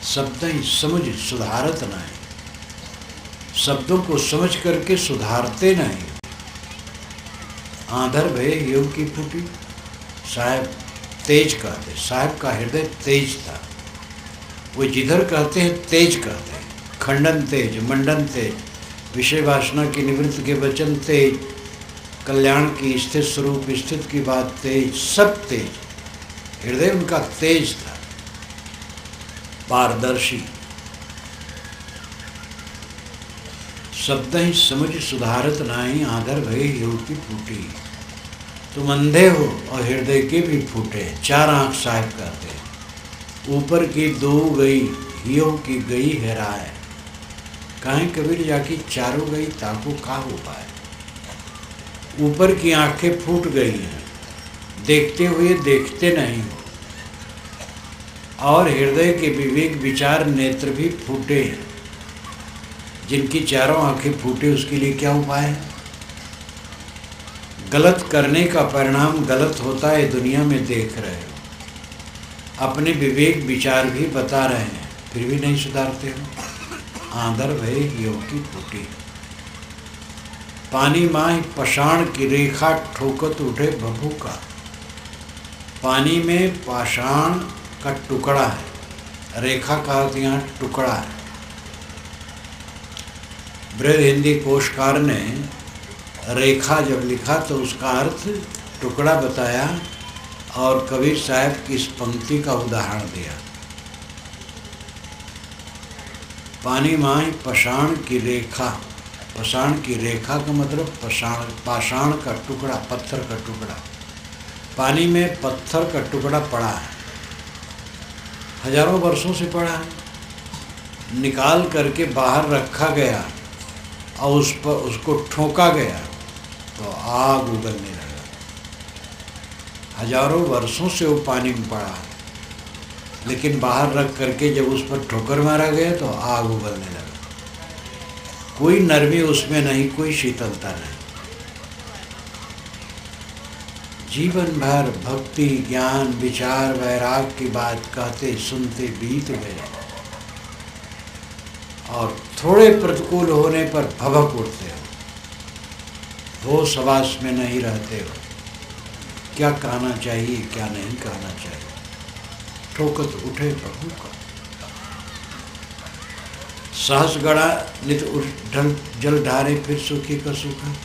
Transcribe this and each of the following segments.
शब्द ही समझ सुधारत नहीं, शब्दों को समझ करके सुधारते नहीं। आंधर भय योग की फूटी। साहब तेज कहते, साहब का हृदय तेज था। वो जिधर कहते हैं तेज कहते हैं, खंडन तेज, मंडन तेज, विषय वासना की निवृत्ति के वचन तेज, कल्याण की स्थित स्वरूप स्थित की बात तेज, सब तेज। हृदय उनका तेज था, पारदर्शी। शब्द ही समझ सुधारत नाही, आंधर भय योग की फूटी। तुम अंधे हो और हृदय के भी फूटे। चार आंख साहब कहते हैं। ऊपर की दो गई, हियो की गई है राय। कहें कबीर जाकी चारों गई, ताको का हो पाए। ऊपर की आंखें फूट गई हैं, देखते हुए देखते नहीं हो, और हृदय के विवेक विचार नेत्र भी फूटे हैं। जिनकी चारों आंखें फूटे उसके लिए क्या उपाय है? गलत करने का परिणाम गलत होता है, दुनिया में देख रहे हो। अपने विवेक विचार भी बता रहे हैं, फिर भी नहीं सुधारते हो। आंधर भय योग की फूटी। पानी माही पाषाण की रेखा ठोकत उठे बबू का। पानी में पाषाण का टुकड़ा है, रेखा का अर्थ यहाँ टुकड़ा है। बृहद हिंदी कोशकार ने रेखा जब लिखा तो उसका अर्थ टुकड़ा बताया, और कबीर साहब की इस पंक्ति का उदाहरण दिया। पानी माही पाषाण की रेखा। पाषाण की रेखा का मतलब पाषाण का टुकड़ा, पत्थर का टुकड़ा। पानी में पत्थर का टुकड़ा पड़ा है, हजारों वर्षों से पड़ा है। निकाल करके बाहर रखा गया और उस पर उसको ठोका गया तो आग उगलने लगा। हजारों वर्षों से वो पानी में पड़ा है, लेकिन बाहर रख करके जब उस पर ठोकर मारा गया तो आग उगलने लगा। कोई नरमी उसमें नहीं, कोई शीतलता नहीं। जीवन भर भक्ति ज्ञान विचार वैराग की बात कहते सुनते बीत गए, और थोड़े प्रतिकूल होने पर भभक उठते हो, होश हवास में नहीं रहते हो। क्या कहना चाहिए क्या नहीं कहना चाहिए, ठोकत उठे प्रभु का। सहस गड़ा नित ढल जल ढारे, फिर सूखी का सूखा।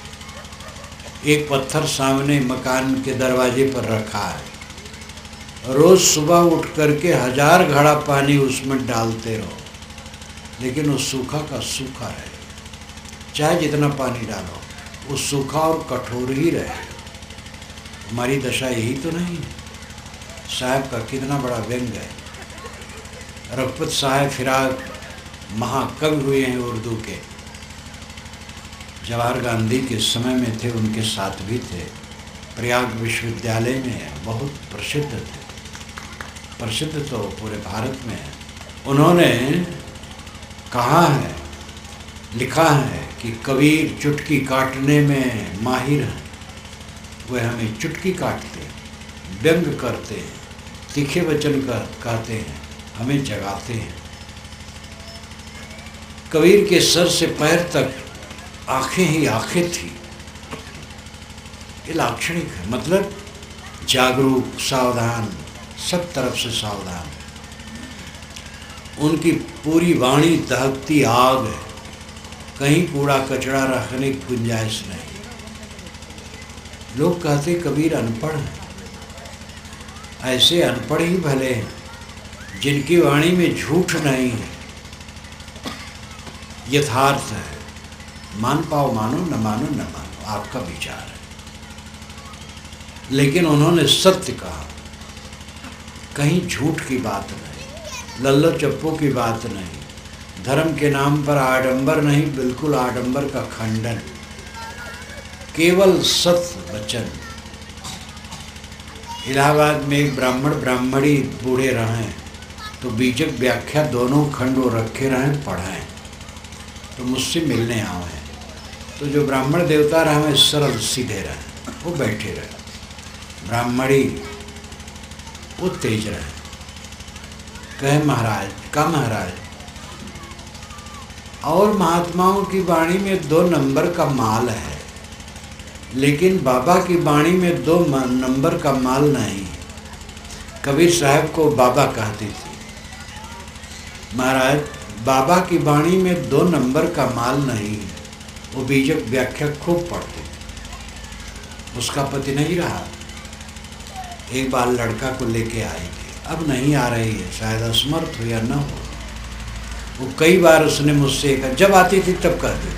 एक पत्थर सामने मकान के दरवाजे पर रखा है, रोज सुबह उठ करके 1000 घड़ा पानी उसमें डालते रहो, लेकिन वो सूखा का सूखा रहे। चाहे जितना पानी डालो वो सूखा और कठोर ही रहे। हमारी दशा यही तो नहीं है। साहब का कितना बड़ा व्यंग है। रघुपत साहब फिराक महाकवि हुए हैं उर्दू के। जवाहर गांधी के समय में थे, उनके साथ भी थे। प्रयाग विश्वविद्यालय में बहुत प्रसिद्ध थे, प्रसिद्ध तो पूरे भारत में है। उन्होंने कहा है, लिखा है कि कबीर चुटकी काटने में माहिर हैं। वे हमें चुटकी काटते हैं, व्यंग करते हैं, तीखे वचन कहते हैं, हमें जगाते हैं। कबीर के सर से पैर तक आंखें ही आंखें थी। ये लाक्षणिक है, मतलब जागरूक, सावधान, सब तरफ से सावधान। उनकी पूरी वाणी दहकती आग है, कहीं कूड़ा कचरा रखने की गुंजाइश नहीं। लोग कहते कबीर अनपढ़ हैं। ऐसे अनपढ़ ही भले हैं जिनकी वाणी में झूठ नहीं है, यथार्थ है। मान पाओ मानो, न मानो न मानो, आपका विचार है। लेकिन उन्होंने सत्य कहा, कहीं झूठ की बात नहीं, लल्लो चप्पो की बात नहीं, धर्म के नाम पर आडंबर नहीं, बिल्कुल आडंबर का खंडन, केवल सत्य वचन। इलाहाबाद में एक ब्राह्मण ब्राह्मणी बूढ़े रहें तो बीजक व्याख्या दोनों खंडों रखे रहें, पढ़ाएं, तो मुझसे मिलने आओ हैं। तो जो ब्राह्मण देवता रहे सरल सीधे रहे, वो बैठे रहे। ब्राह्मणी वो तेज रहे। कहे महाराज का महाराज, और महात्माओं की वाणी में 2 नंबर का माल है, लेकिन बाबा की वाणी में 2 नंबर का माल नहीं। कबीर साहब को बाबा कहती थी, महाराज बाबा की वाणी में 2 नंबर का माल नहीं है। वो बीजक व्याख्या खूब पढ़ती, उसका पति नहीं रहा। एक बार लड़का को लेके आई थी, अब नहीं आ रही है, शायद असमर्थ हो या न हो। वो कई बार उसने मुझसे कहा, जब आती थी तब कहती थी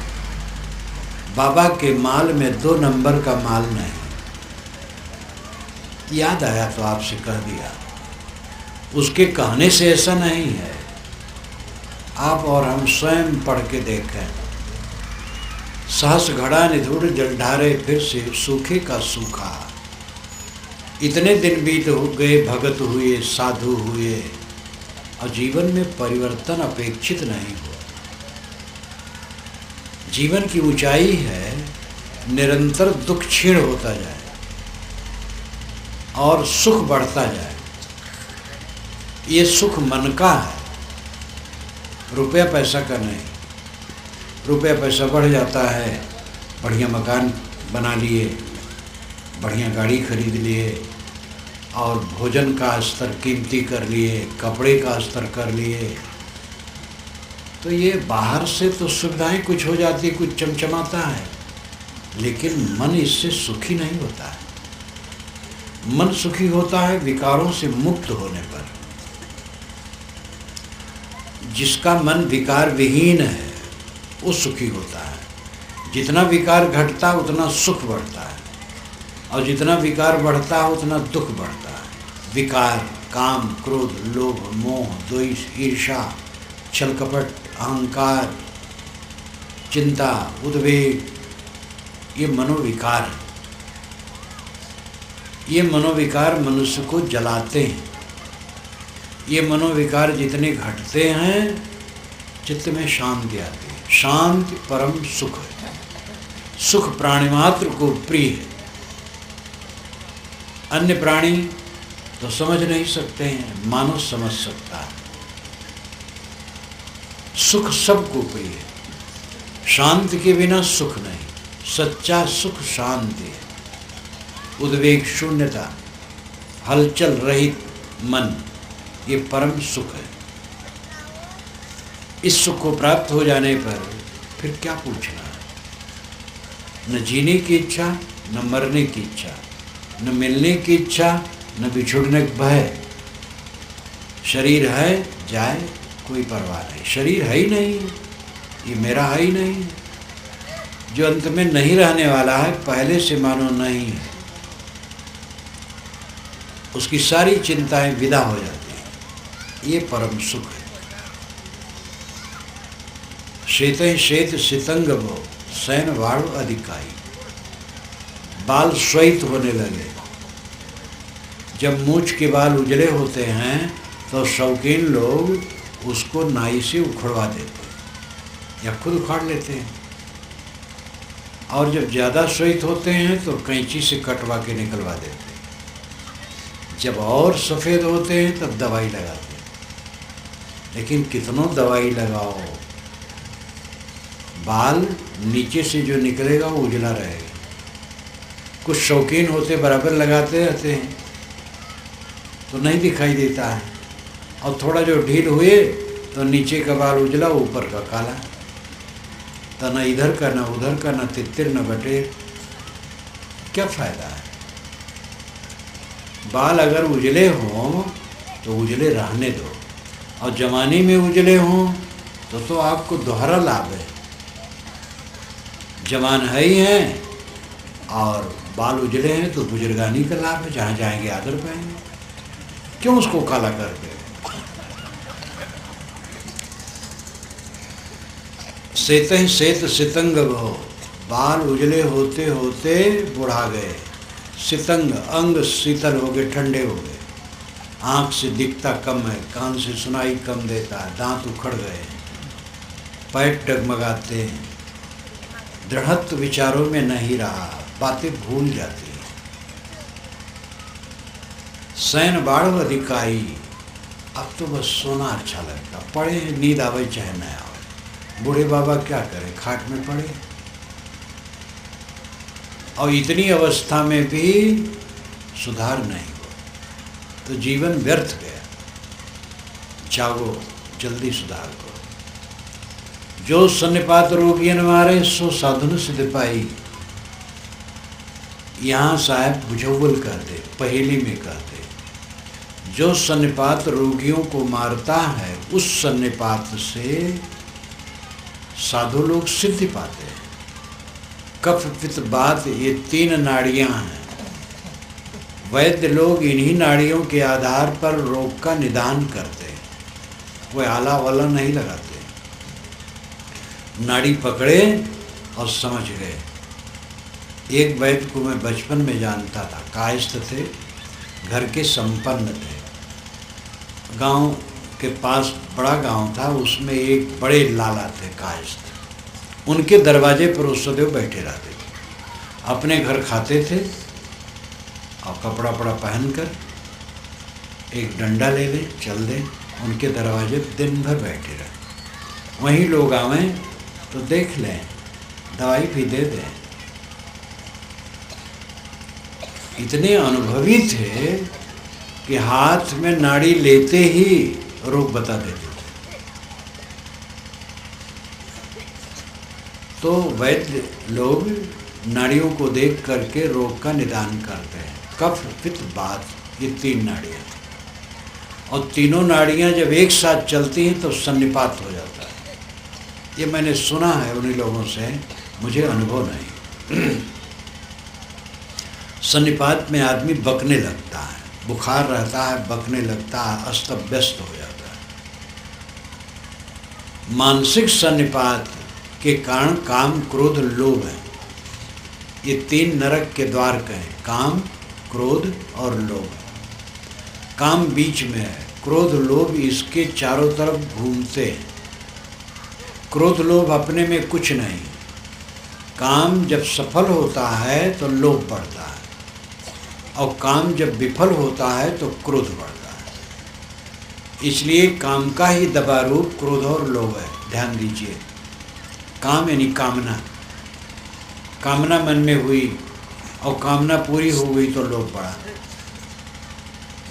बाबा के माल में 2 नंबर का माल नहीं। याद आया तो आपसे कह दिया। उसके कहने से ऐसा नहीं है, आप और हम स्वयं पढ़ के देखें। सहस घड़ा निधुर जलधारे फिर से सूखे का सूखा। इतने दिन बीत गए, भगत हुए, साधु हुए, और जीवन में परिवर्तन अपेक्षित नहीं हुआ। जीवन की ऊंचाई है निरंतर दुख क्षीण होता जाए और सुख बढ़ता जाए। ये सुख मन का है, रुपया पैसा का नहीं। रुपया पैसा बढ़ जाता है, बढ़िया मकान बना लिए, बढ़िया गाड़ी खरीद लिए, और भोजन का स्तर कीमती कर लिए, कपड़े का स्तर कर लिए, तो ये बाहर से तो सुविधाएं कुछ हो जाती, कुछ चमचमाता है, लेकिन मन इससे सुखी नहीं होता है। मन सुखी होता है विकारों से मुक्त होने पर। जिसका मन विकार विहीन है वो सुखी होता है। जितना विकार घटता उतना सुख बढ़ता है, और जितना विकार बढ़ता है उतना दुख बढ़ता है। विकार काम, क्रोध, लोभ, मोह, द्वेष, ईर्ष्या, छल कपट, अहंकार, चिंता, उद्वेग, ये मनोविकार है। ये मनोविकार मनुष्य को जलाते हैं। ये मनोविकार जितने घटते हैं चित्त में शांति आती है। शांति परम सुख है। सुख प्राणी मात्र को प्रिय है। अन्य प्राणी तो समझ नहीं सकते हैं, मानव समझ सकता है। सुख सबको प्रिय है। शांति के बिना सुख नहीं। सच्चा सुख शांति है। उद्वेग शून्यता, हलचल रहित मन, ये परम सुख है। इस सुख को प्राप्त हो जाने पर फिर क्या पूछना है। न जीने की इच्छा, न मरने की इच्छा, न मिलने की इच्छा, न बिछुड़ने का भय। शरीर है जाए कोई परवाह नहीं। शरीर है ही नहीं, ये मेरा है ही नहीं। जो अंत में नहीं रहने वाला है, पहले से मानो नहीं है, उसकी सारी चिंताएं विदा हो जाती हैं। ये परम सुख है। श्वेत श्वेत सितंग भो सैन वाणु अधिकाई। बाल श्वेत होने लगे। जब मूंछ के बाल उजले होते हैं तो शौकीन लोग उसको नाई से उखड़वा देते हैं या खुद उखाड़ लेते हैं, और जब ज़्यादा श्वेत होते हैं तो कैंची से कटवा के निकलवा देते हैं। जब और सफ़ेद होते हैं तब दवाई लगाते हैं। लेकिन कितनों दवाई लगाओ, बाल नीचे से जो निकलेगा वो उजला रहेगा। कुछ शौकीन होते बराबर लगाते रहते हैं तो नहीं दिखाई देता है, और थोड़ा जो ढील हुए तो नीचे का बाल उजला, ऊपर का काला। तो न इधर का, न उधर का, न तित्तिर, न बटेर। क्या फ़ायदा है। बाल अगर उजले हों तो उजले रहने दो, और जवानी में उजले हों तो आपको दोहरा लाभ है। जवान है ही हैं और बाल उजले हैं तो बुजुर्गानी का लाभ है। जहाँ जाएंगे आदर पाएंगे। क्यों उसको काला करके। सेतहि सेत सितंग भो। बाल उजले होते होते बुढ़ा गए। सितंग, अंग शीतल हो गए, ठंडे हो गए। आँख से दिखता कम है, कान से सुनाई कम देता है, दांत उखड़ गए, पैर डगमगाते हैं, दृढ़त्व विचारों में नहीं रहा, बातें भूल जाती हैं। सैन बाढ़ अधिकाई। अब तो बस सोना अच्छा लगता, पड़े नींद आवे चाहे न आवे। बूढ़े बाबा क्या करें, खाट में पड़े, और इतनी अवस्था में भी सुधार नहीं हो तो जीवन व्यर्थ गया। जागो, जल्दी सुधार करो। जो सन्निपात रोगियन मारे सो साधुन सिद्ध पाई। यहाँ साहब बुझौल कहते, पहेली में कहते, जो सन्निपात रोगियों को मारता है उस सन्निपात से साधु लोग सिद्धि पाते हैं। कफ पित्त वात ये 3 नाड़ियाँ हैं। वैद्य लोग इन्हीं नाड़ियों के आधार पर रोग का निदान करते हैं, कोई आला वाला नहीं लगाते। नाड़ी पकड़े और समझ गए। एक वैद्य को मैं बचपन में जानता था, कायस्थ थे, घर के संपन्न थे। गांव के पास बड़ा गांव था, उसमें एक बड़े लाला थे कायस्थ। उनके दरवाजे पर वो सदैव बैठे रहते थे। अपने घर खाते थे और कपड़ा पड़ा पहनकर एक डंडा ले ले चल दे, उनके दरवाजे पर दिन भर बैठे रहे। वहीं लोग आवें तो देख लें, दवाई भी दे दें। इतने अनुभवी थे कि हाथ में नाड़ी लेते ही रोग बता देते थे। तो वैद्य लोग नाड़ियों को देख करके रोग का निदान करते हैं। कफ पित्त वात ये 3 नाड़ियाँ, और तीनों नाड़ियाँ जब एक साथ चलती हैं तो सन्निपात हो जाता है। ये मैंने सुना है उन्हीं लोगों से, मुझे अनुभव नहीं। सन्निपात में आदमी बकने लगता है, बुखार रहता है, बकने लगता है, अस्त व्यस्त हो जाता है। मानसिक सन्निपात के कारण काम क्रोध लोभ है। ये 3 नरक के द्वार कहें, काम क्रोध और लोभ। काम बीच में है, क्रोध लोभ इसके चारों तरफ घूमते हैं। क्रोध लोभ अपने में कुछ नहीं। काम जब सफल होता है तो लोभ बढ़ता है, और काम जब विफल होता है तो क्रोध बढ़ता है। इसलिए काम का ही दबा रूप क्रोध और लोभ है। ध्यान दीजिए, काम यानी कामना, कामना मन में हुई और कामना पूरी हो गई तो लोभ बढ़ा।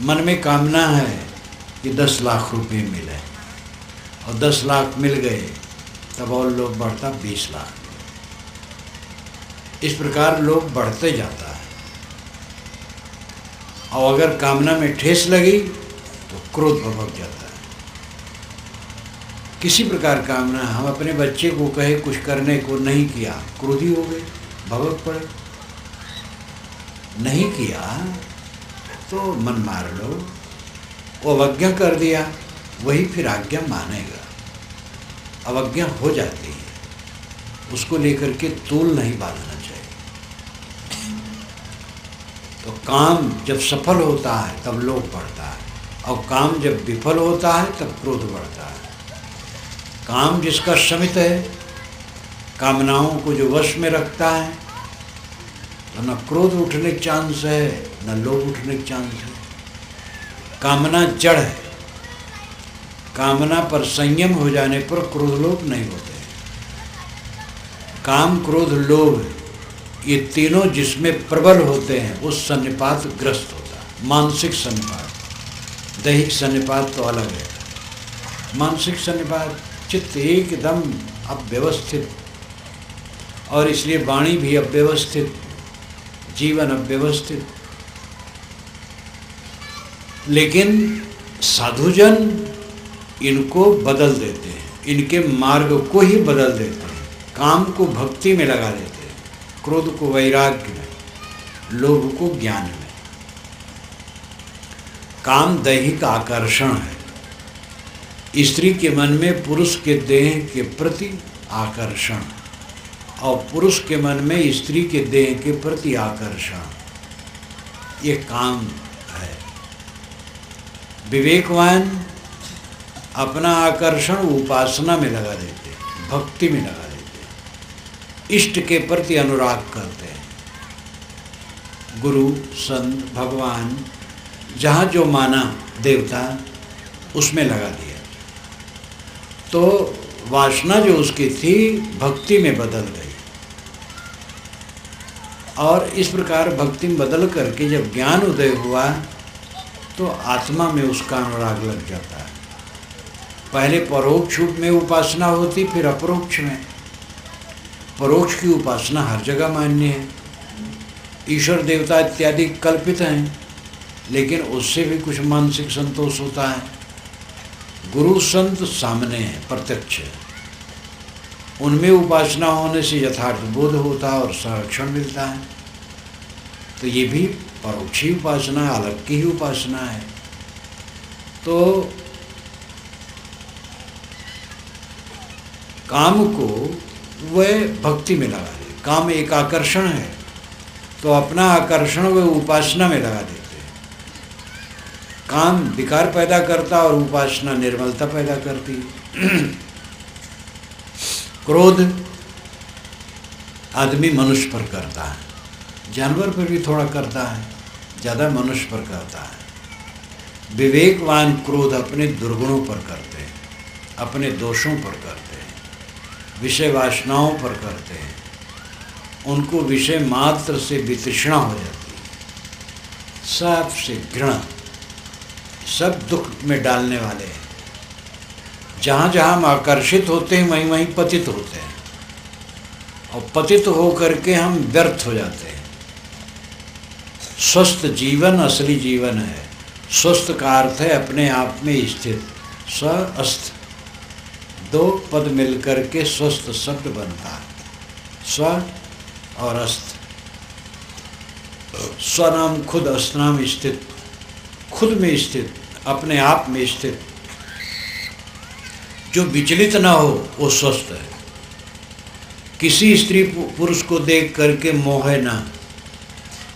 मन में कामना है कि 10 लाख रुपए मिले, और 10 लाख मिल गए तब और लोभ बढ़ता 20 लाख। इस प्रकार लोभ बढ़ते जाता है। और अगर कामना में ठेस लगी तो क्रोध भभक जाता है। किसी प्रकार कामना, हम अपने बच्चे को कहे कुछ करने को, नहीं किया, क्रोधी हो गए, भभक पड़े। नहीं किया तो मन मार लो, वो अवज्ञा कर दिया, वही फिर आज्ञा मानेगा। अवज्ञा हो जाती है, उसको लेकर के तूल नहीं बांधना चाहिए। तो काम जब सफल होता है तब लोभ बढ़ता है, और काम जब विफल होता है तब क्रोध बढ़ता है। काम जिसका शमित है, कामनाओं को जो वश में रखता है, तो न क्रोध उठने के चांस है न लोभ उठने के चांस है। कामना जड़ है, कामना पर संयम हो जाने पर क्रोध लोभ नहीं होते। काम क्रोध लोभ ये तीनों जिसमें प्रबल होते हैं वो सन्निपात ग्रस्त होता है। मानसिक सन्निपात, दैहिक सन्निपात तो अलग है। मानसिक सन्निपात, चित्त एकदम अव्यवस्थित, और इसलिए वाणी भी अव्यवस्थित, जीवन अव्यवस्थित। लेकिन साधुजन इनको बदल देते हैं, इनके मार्ग को ही बदल देते हैं। काम को भक्ति में लगा देते हैं, क्रोध को वैराग्य में, लोभ को ज्ञान में। काम दैहिक आकर्षण है। स्त्री के मन में पुरुष के देह के प्रति आकर्षण, और पुरुष के मन में स्त्री के देह के प्रति आकर्षण, ये काम है। विवेकवान अपना आकर्षण उपासना में लगा देते हैं, भक्ति में लगा देते हैं, इष्ट के प्रति अनुराग करते हैं। गुरु, संत, भगवान, जहाँ जो माना, देवता, उसमें लगा दिया। तो वासना जो उसकी थी भक्ति में बदल गई, और इस प्रकार भक्ति में बदल करके जब ज्ञान उदय हुआ तो आत्मा में उसका अनुराग लग जाता है। पहले परोक्ष रूप में उपासना होती, फिर अपरोक्ष में। परोक्ष की उपासना हर जगह मान्य है, ईश्वर देवता इत्यादि कल्पित हैं, लेकिन उससे भी कुछ मानसिक संतोष होता है। गुरु संत सामने है, प्रत्यक्ष है, उनमें उपासना होने से यथार्थ बोध होता है और संरक्षण मिलता है। तो ये भी परोक्षी उपासना, अलग की ही उपासना है। तो काम को वह भक्ति में लगा दे। काम एक आकर्षण है, तो अपना आकर्षण वह उपासना में लगा देते हैं। काम विकार पैदा करता और उपासना निर्मलता पैदा करती है। क्रोध आदमी मनुष्य पर करता है, जानवर पर भी थोड़ा करता है, ज़्यादा मनुष्य पर करता है। विवेकवान क्रोध अपने दुर्गुणों पर करते हैं, अपने दोषों पर करते हैं, विषय वासनाओं पर करते हैं। उनको विषय मात्र से वितृष्णा हो जाती है, सबसे घृणा, सब दुख में डालने वाले हैं। जहाँ जहाँ हम आकर्षित होते हैं वहीं वहीं पतित होते हैं, और पतित होकर के हम व्यर्थ हो जाते हैं। स्वस्थ जीवन असली जीवन है। स्वस्थ का अर्थ है अपने आप में स्थित। स्व अस्थ, दो पद मिलकर के स्वस्थ शब्द बनता है। स्व और अस्थ। स्व नाम खुद, अस्थ नाम स्थित, खुद में स्थित, अपने आप में स्थित। जो विचलित ना हो वो स्वस्थ है। किसी स्त्री पुरुष को देख करके मोहे ना,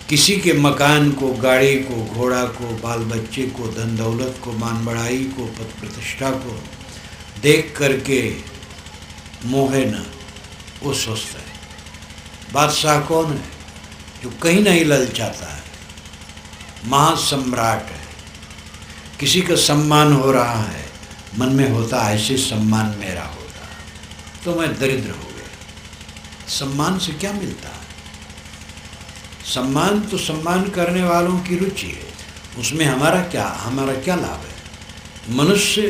किसी के मकान को, गाड़ी को, घोड़ा को, बाल बच्चे को, धन दौलत को, मान बढ़ाई को, पद प्रतिष्ठा को देख करके मोहे ना, वो स्वस्थ है। बादशाह कौन है? जो कहीं नहीं ललचाता है, महासम्राट है। किसी का सम्मान हो रहा है, मन में होता ऐसे सम्मान मेरा होता तो मैं दरिद्र हो गया। सम्मान से क्या मिलता है? सम्मान तो सम्मान करने वालों की रुचि है, उसमें हमारा क्या लाभ है? मनुष्य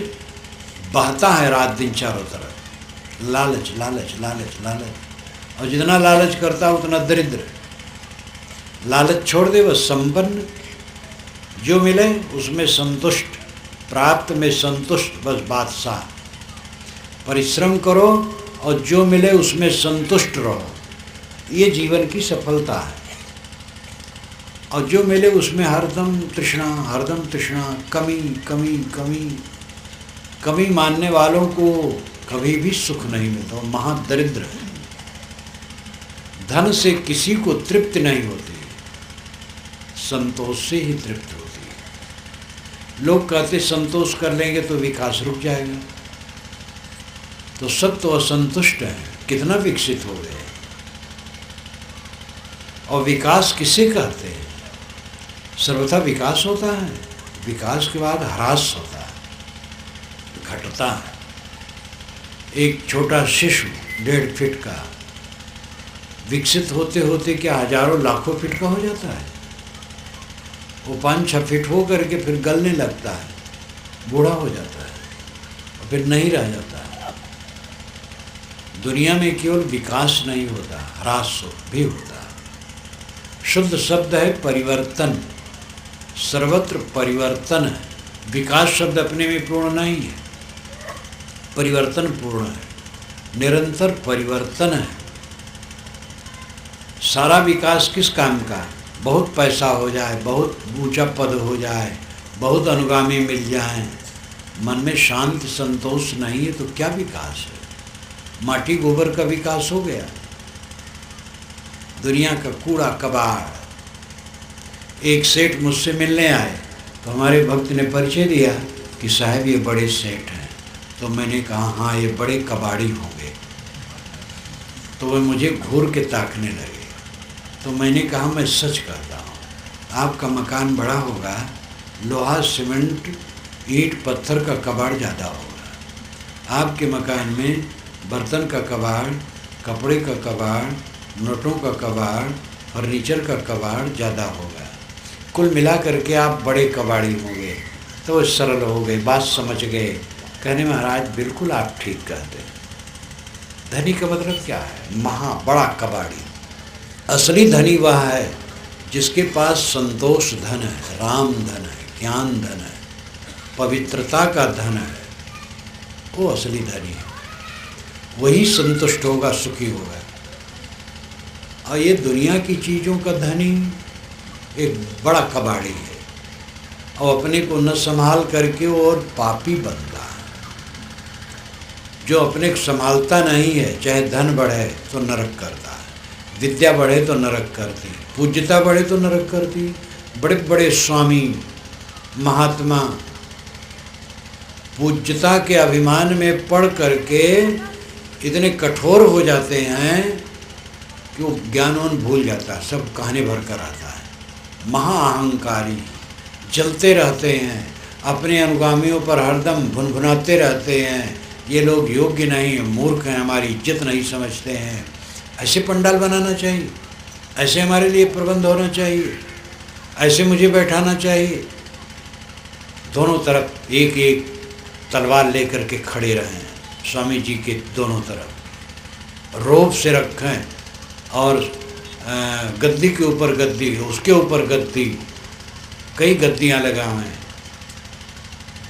बहता है रात दिन चारों तरफ, लालच लालच लालच लालच, और जितना लालच करता है उतना दरिद्र। लालच छोड़ दे, बस संपन्न, जो मिले उसमें संतुष्ट, प्राप्त में संतुष्ट, बस बादशाह। परिश्रम करो और जो मिले उसमें संतुष्ट रहो, ये जीवन की सफलता है। और जो मिले उसमें हरदम तृष्णा, कमी कमी कमी कमी मानने वालों को कभी भी सुख नहीं मिलता, महादरिद्र है। धन से किसी को तृप्ति नहीं होती, संतोष से ही तृप्ति होती है। लोग कहते संतोष कर लेंगे तो विकास रुक जाएगा, तो सब तो असंतुष्ट है, कितना विकसित हो गए। और विकास किसे कहते हैं? सर्वथा विकास होता है, विकास के बाद ह्रास होता है, घटता है। एक छोटा शिशु 1.5 फीट का विकसित होते होते क्या हजारों लाखों फीट का हो जाता है? वो 5-6 फीट हो करके फिर गलने लगता है, बूढ़ा हो जाता है, और फिर नहीं रह जाता है। दुनिया में केवल विकास नहीं होता, ह्रास भी होता है। शुद्ध शब्द है परिवर्तन, सर्वत्र परिवर्तन है। विकास शब्द अपने में पूर्ण नहीं है, परिवर्तन पूर्ण है, निरंतर परिवर्तन है। सारा विकास किस काम का? बहुत पैसा हो जाए, बहुत ऊंचा पद हो जाए, बहुत अनुगामी मिल जाए, मन में शांति संतोष नहीं है तो क्या विकास है? माटी गोबर का विकास हो गया, दुनिया का कूड़ा कबाड़। एक सेठ मुझसे मिलने आए तो हमारे भक्त ने परिचय दिया कि साहब ये बड़े सेठ हैं। तो मैंने कहा हाँ ये बड़े कबाड़ी होंगे। तो वे मुझे घूर के ताकने लगे। तो मैंने कहा मैं सच कहता हूँ, आपका मकान बड़ा होगा, लोहा सीमेंट ईंट पत्थर का कबाड़ ज़्यादा होगा। आपके मकान में बर्तन का कबाड़, कपड़े का कबाड़, नोटों का कबाड़, फर्नीचर का कबाड़ ज़्यादा होगा। कुल मिला करके आप बड़े कबाड़ी होंगे। तो वो सरल हो गए, बात समझ गए। कहने महाराज बिल्कुल आप ठीक कहते हैं। धनी का मतलब क्या है? बड़ा कबाड़ी। असली धनी वह है जिसके पास संतोष धन है, राम धन है, ज्ञान धन है, पवित्रता का धन है। वो असली धनी है, वही संतुष्ट होगा, सुखी होगा। और ये दुनिया की चीज़ों का धनी एक बड़ा कबाड़ी है और अपने को न संभाल करके और पापी बनता है। जो अपने को संभालता नहीं है, चाहे धन बढ़े तो नरक करता है, विद्या बढ़े तो नरक करती, पूज्यता बढ़े तो नरक करती। बड़े बड़े स्वामी महात्मा पूज्यता के अभिमान में पढ़ करके इतने कठोर हो जाते हैं कि वो ज्ञानवान भूल जाता है, सब कहने भर कर आता है। महाअहंकारी जलते रहते हैं, अपने अनुगामियों पर हरदम भुनभुनाते रहते हैं। ये लोग योग्य नहीं, मूर्ख हैं, हमारी इज्जत नहीं समझते हैं। ऐसे पंडाल बनाना चाहिए, ऐसे हमारे लिए प्रबंध होना चाहिए, ऐसे मुझे बैठाना चाहिए। दोनों तरफ एक एक तलवार लेकर के खड़े रहें, स्वामी जी के दोनों तरफ रोब से रखें और गद्दी के ऊपर गद्दी, उसके ऊपर गद्दी, कई गद्दियाँ लगाएं।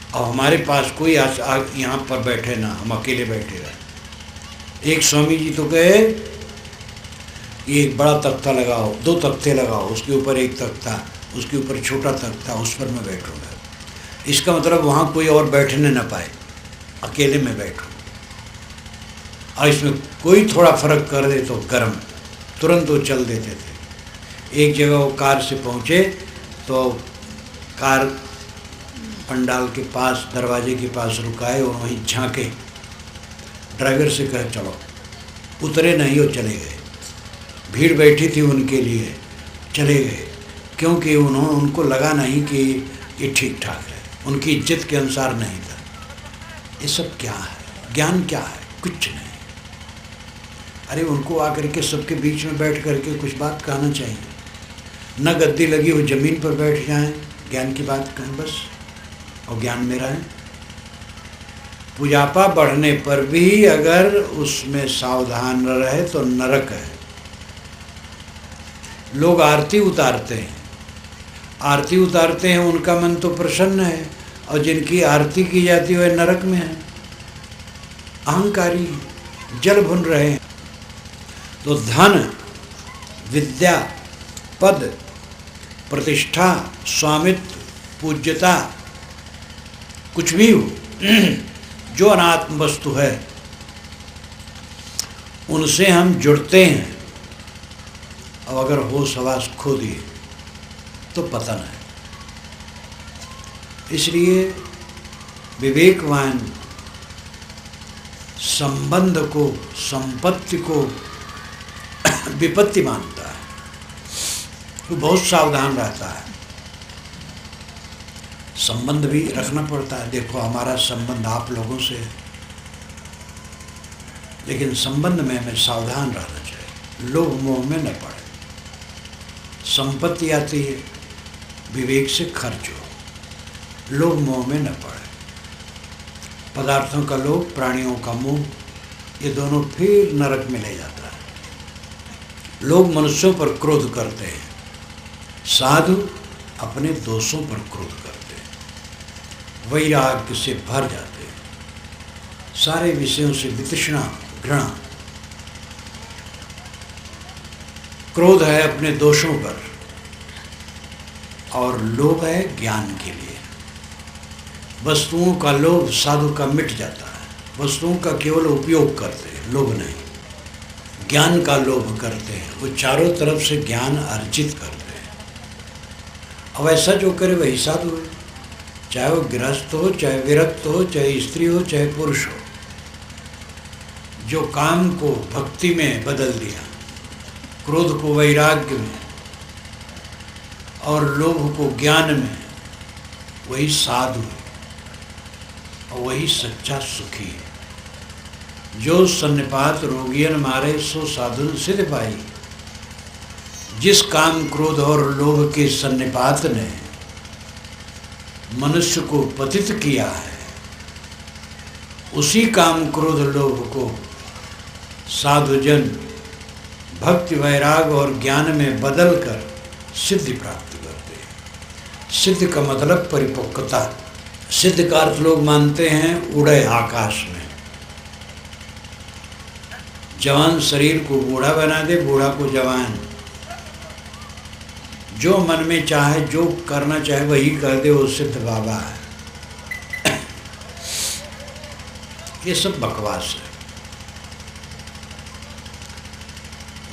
और हमारे पास कोई यहाँ पर बैठे ना, हम अकेले बैठे रहें। एक स्वामी जी तो कहे एक बड़ा तख्ता लगाओ, 2 तख्ते लगाओ, उसके ऊपर एक तख्ता, उसके ऊपर छोटा तख्ता, उस पर मैं बैठूँगा। इसका मतलब वहाँ कोई और बैठने न पाए, अकेले में बैठूँ। और इसमें कोई थोड़ा फर्क कर दे तो गर्म, तुरंत वो चल देते थे। एक जगह वो कार से पहुँचे तो कार पंडाल के पास, दरवाजे के पास रुकाए और वहीं झांके। ड्राइवर से कहे चलो, उतरे नहीं, वो चले गए। भीड़ बैठी थी उनके लिए, चले गए, क्योंकि उनको लगा नहीं कि ये ठीक ठाक है, उनकी इज्जत के अनुसार नहीं था। ये सब क्या है? ज्ञान क्या है? कुछ नहीं। अरे उनको आकर के सबके बीच में बैठ करके कुछ बात कहना चाहिए। न गद्दी लगी हो, ज़मीन पर बैठ जाएं, ज्ञान की बात कहें बस, और ज्ञान मेरा है। पूजापा बढ़ने पर भी अगर उसमें सावधान न रहे तो नरक है। लोग आरती उतारते हैं, आरती उतारते हैं, उनका मन तो प्रसन्न है, और जिनकी आरती की जाती है वह नरक में है, अहंकारी, जल भुन रहे हैं। तो धन, विद्या, पद, प्रतिष्ठा, स्वामित्व, पूज्यता, कुछ भी हो, जो अनात्म वस्तु है, उनसे हम जुड़ते हैं। और अगर होश हवास खो दिए तो पतन है। इसलिए विवेकवान संबंध को, संपत्ति को विपत्ति मानता है, तो बहुत सावधान रहता है। संबंध भी रखना पड़ता है। देखो हमारा संबंध आप लोगों से है, लेकिन संबंध में हमें सावधान रहना चाहिए, लोभ मोह में न पड़े। संपत्ति आती है, विवेक से खर्च हो, लोभ मोह में न पड़े। पदार्थों का लोभ, प्राणियों का मोह, ये दोनों फिर नरक में ले जाता है। लोग मनुष्यों पर क्रोध करते हैं, साधु अपने दोषों पर क्रोध करते हैं, वैराग्य से भर जाते हैं, सारे विषयों से वितृष्णा, घृणा। क्रोध है अपने दोषों पर, और लोभ है ज्ञान के लिए। वस्तुओं का लोभ साधु का मिट जाता है, वस्तुओं का केवल उपयोग करते हैं, लोभ नहीं। ज्ञान का लोभ करते हैं, वो चारों तरफ से ज्ञान अर्जित करते हैं। अब ऐसा जो करे वही साधु है, चाहे वो गृहस्थ हो, चाहे विरक्त हो, चाहे स्त्री हो, चाहे पुरुष हो। जो काम को भक्ति में बदल दिया, क्रोध को वैराग्य में और लोभ को ज्ञान में, वही साधु है। और वही सच्चा सुखी है। जो सन्निपात रोगियन मारे सो साधुन सिद्ध पाई। जिस काम क्रोध और लोभ के सन्निपात ने मनुष्य को पतित किया है, उसी काम क्रोध लोभ को साधुजन भक्ति वैराग और ज्ञान में बदलकर सिद्धि प्राप्त करते हैं। सिद्ध का मतलब परिपक्वता। सिद्ध का अर्थ लोग मानते हैं उड़े आकाश में। जवान शरीर को बूढ़ा बना दे, बूढ़ा को जवान। जो मन में चाहे, जो करना चाहे वही कर दे, वो सिद्ध बाबा है। ये सब बकवास है।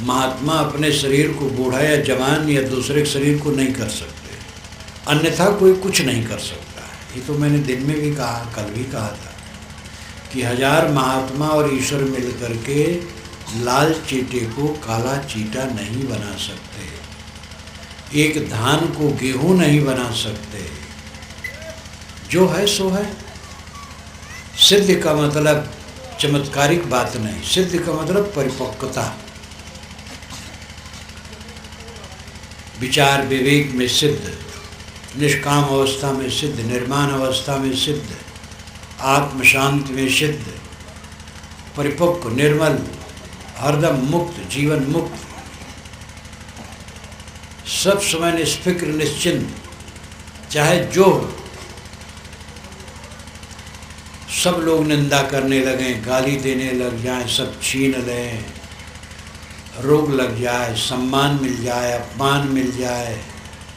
महात्मा अपने शरीर को बूढ़ा या जवान या दूसरे शरीर को नहीं कर सकते, अन्यथा कोई कुछ नहीं कर सकता है। ये तो मैंने दिन में भी कहा, कल भी कहा था कि 1000 महात्मा और ईश्वर मिलकर के लाल चीटे को काला चीटा नहीं बना सकते, एक धान को गेहूं नहीं बना सकते। जो है सो है। सिद्ध का मतलब चमत्कारिक बात नहीं, सिद्ध का मतलब परिपक्वता। विचार विवेक में सिद्ध, निष्काम अवस्था में सिद्ध, निर्माण अवस्था में सिद्ध, आत्म शांति में सिद्ध, परिपक्व, निर्मल, हरदम मुक्त, जीवन मुक्त, सब समय निष्फिक्र निश्चिंत, चाहे जो सब लोग निंदा करने लगें, गाली देने लग जाएं, सब छीन लें, रोग लग जाए, सम्मान मिल जाए, अपमान मिल जाए,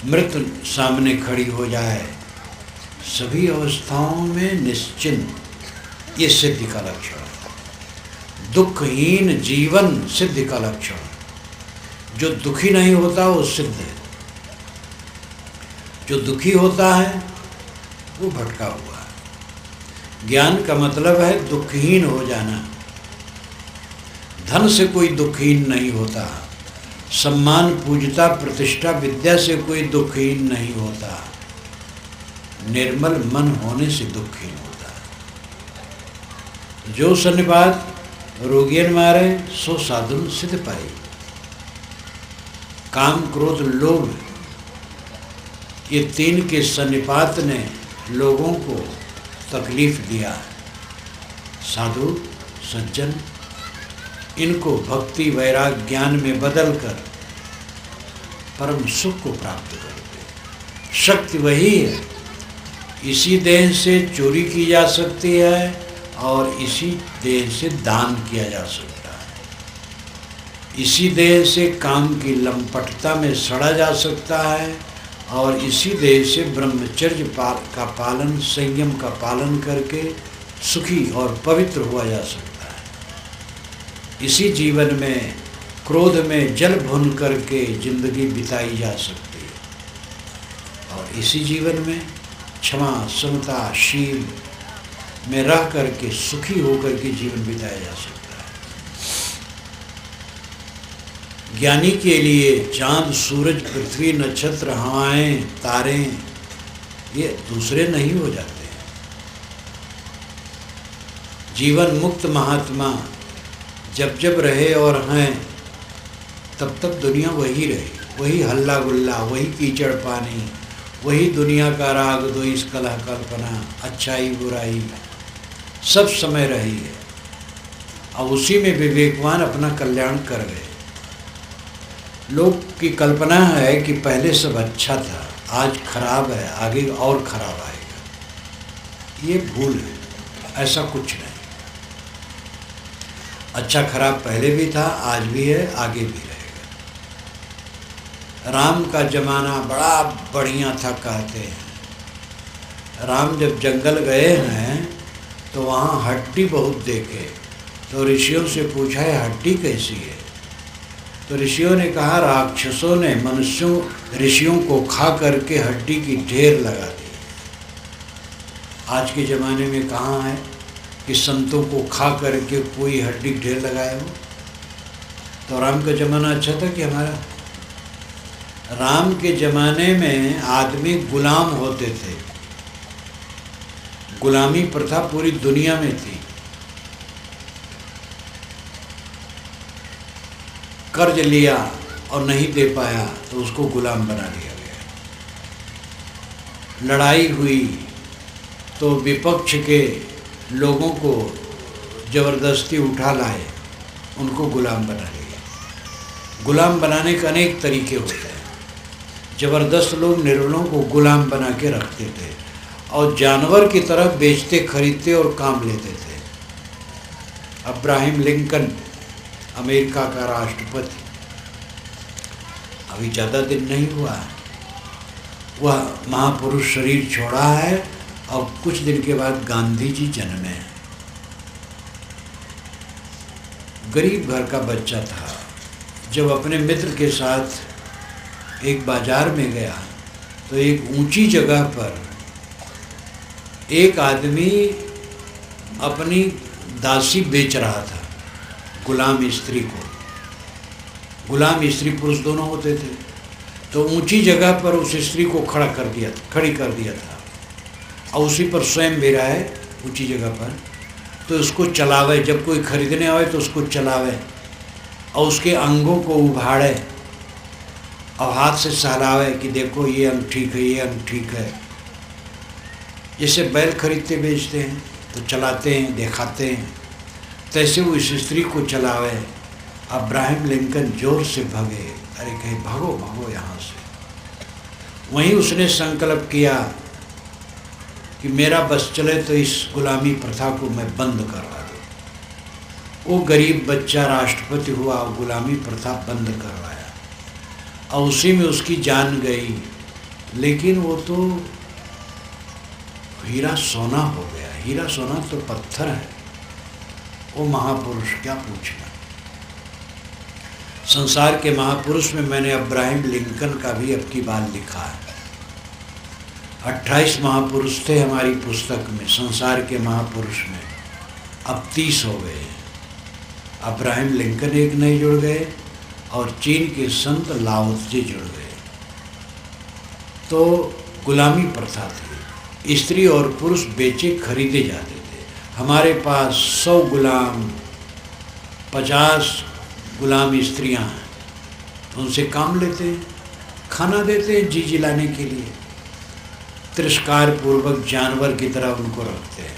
मृत्यु सामने खड़ी हो जाए, सभी अवस्थाओं में निश्चिंत, ये सिद्धि का लक्षण है। दुखहीन जीवन सिद्धि का लक्षण। जो दुखी नहीं होता वो सिद्ध है, जो दुखी होता है वो भटका हुआ है। ज्ञान का मतलब है दुखहीन हो जाना। धन से कोई दुखहीन नहीं होता, सम्मान पूजता प्रतिष्ठा विद्या से कोई दुखहीन नहीं होता, निर्मल मन होने से दुखहीन होता है। जो सन्निपात रोगियन मारे सो साधुन सिद्ध पाई। काम क्रोध लोभ ये 3 के सन्निपात ने लोगों को तकलीफ दिया है। साधु सज्जन इनको भक्ति वैराग ज्ञान में बदलकर परम सुख को प्राप्त करते। शक्ति वही है। इसी देह से चोरी की जा सकती है और इसी देह से दान किया जा सकता है। इसी देह से काम की लंपटता में सड़ा जा सकता है और इसी देह से ब्रह्मचर्य का पालन, संयम का पालन करके सुखी और पवित्र हुआ जा सकता है। इसी जीवन में क्रोध में जल भुन करके जिंदगी बिताई जा सकती है और इसी जीवन में क्षमा समता शील में रह करके सुखी होकर के जीवन बिताया जा सकता है। ज्ञानी के लिए चांद सूरज पृथ्वी नक्षत्र हवाएं तारे ये दूसरे नहीं हो जाते हैं। जीवन मुक्त महात्मा जब जब रहे और हैं तब तक दुनिया वही रही, वही हल्ला गुल्ला, वही कीचड़ पानी, वही दुनिया का राग द्वेष कलह कल्पना, अच्छाई बुराई सब समय रही है। अब उसी में विवेकवान अपना कल्याण कर गए। लोग की कल्पना है कि पहले सब अच्छा था, आज खराब है, आगे और खराब आएगा। ये भूल है, ऐसा कुछ नहीं। अच्छा खराब पहले भी था, आज भी है, आगे भी रहेगा। राम का जमाना बड़ा बढ़िया था कहते हैं। राम जब जंगल गए हैं तो वहाँ हड्डी बहुत देखे, तो ऋषियों से पूछा है हड्डी कैसी है? तो ऋषियों ने कहा राक्षसों ने मनुष्यों ऋषियों को खा करके हड्डी की ढेर लगा दी। आज के ज़माने में कहाँ है कि संतों को खा करके कोई हड्डी ढेर लगाया हो? तो राम का ज़माना अच्छा था कि हमारा? राम के ज़माने में आदमी गुलाम होते थे, गुलामी प्रथा पूरी दुनिया में थी। कर्ज लिया और नहीं दे पाया तो उसको गुलाम बना दिया गया। लड़ाई हुई तो विपक्ष के लोगों को ज़बरदस्ती उठा लाए, उनको गुलाम बना लिया। गुलाम बनाने के अनेक तरीके होते हैं। ज़बरदस्त लोग निर्बलों को गुलाम बना के रखते थे और जानवर की तरह बेचते खरीदते और काम लेते थे। अब्राहम लिंकन अमेरिका का राष्ट्रपति, अभी ज़्यादा दिन नहीं हुआ है, वह महापुरुष शरीर छोड़ा है और कुछ दिन के बाद गांधी जी जन्मे। गरीब घर का बच्चा था। जब अपने मित्र के साथ एक बाजार में गया तो एक ऊंची जगह पर एक आदमी अपनी दासी बेच रहा था, गुलाम स्त्री को। गुलाम स्त्री पुरुष दोनों होते थे। तो ऊंची जगह पर उस स्त्री को खड़ी कर दिया था और उसी पर स्वयं भी रहा है ऊंची जगह पर। तो उसको चलावे, जब कोई खरीदने आए तो उसको चलावे और उसके अंगों को उभाड़े और हाथ से सहलावे कि देखो ये अंग ठीक है, ये अंग ठीक है। जैसे बैल खरीदते बेचते हैं तो चलाते हैं, दिखाते हैं, तैसे वो इस स्त्री को चलावे। अब्राहम लिंकन जोर से भागे, अरे कहीं भागो भागो यहाँ से। वहीं उसने संकल्प किया कि मेरा बस चले तो इस गुलामी प्रथा को मैं बंद करवा दूँ। वो गरीब बच्चा राष्ट्रपति हुआ और गुलामी प्रथा बंद करवाया और उसी में उसकी जान गई। लेकिन वो तो हीरा सोना हो गया। हीरा सोना तो पत्थर है। वो महापुरुष क्या पूछना। संसार के महापुरुष में मैंने अब्राहम लिंकन का भी अब की बार लिखा है। 28 महापुरुष थे हमारी पुस्तक में, संसार के महापुरुष में। अब 30 हो गए। अब्राहम लिंकन एक नए जुड़ गए और चीन के संत लाओ त्से जुड़ गए। तो गुलामी प्रथा थी। स्त्री और पुरुष बेचे खरीदे जाते थे। हमारे पास 100 गुलाम, 50 गुलाम स्त्रियां हैं। उनसे काम लेते हैं, खाना देते हैं जी जिलाने के लिए। तिरस्कार पूर्वक जानवर की तरह उनको रखते हैं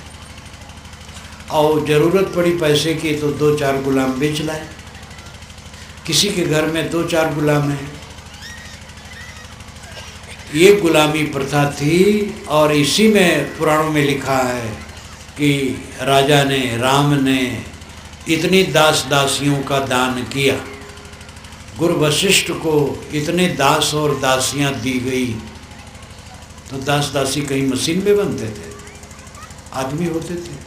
और ज़रूरत पड़ी पैसे की तो 2-4 गुलाम बेच लाए। किसी के घर में 2-4 गुलाम हैं। ये गुलामी प्रथा थी और इसी में पुराणों में लिखा है कि राजा ने, राम ने इतनी दास दासियों का दान किया। गुरु वशिष्ठ को इतने दास और दासियां दी गई। तो दास दासी कहीं मशीन में बनते थे, आदमी होते थे।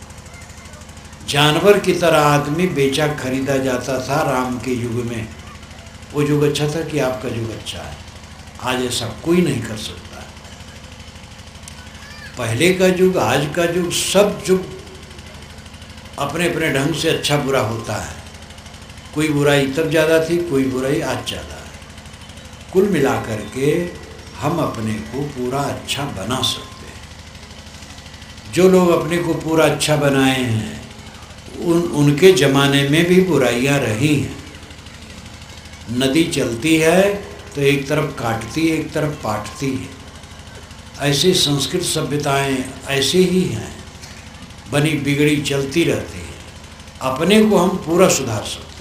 जानवर की तरह आदमी बेचा खरीदा जाता था राम के युग में। वो युग अच्छा था कि आपका युग अच्छा है। आज ऐसा कोई नहीं कर सकता। पहले का युग, आज का युग, सब युग अपने अपने ढंग से अच्छा बुरा होता है। कोई बुराई तब ज़्यादा थी, कोई बुराई आज ज़्यादा है। कुल मिलाकर के हम अपने को पूरा अच्छा बना सकते हैं। जो लोग अपने को पूरा अच्छा बनाए हैं उनके ज़माने में भी बुराइयां रही हैं। नदी चलती है तो एक तरफ काटती है, एक तरफ पाटती है। ऐसे संस्कृत सभ्यताएं ऐसे ही हैं, बनी बिगड़ी चलती रहती है। अपने को हम पूरा सुधार सकते हैं।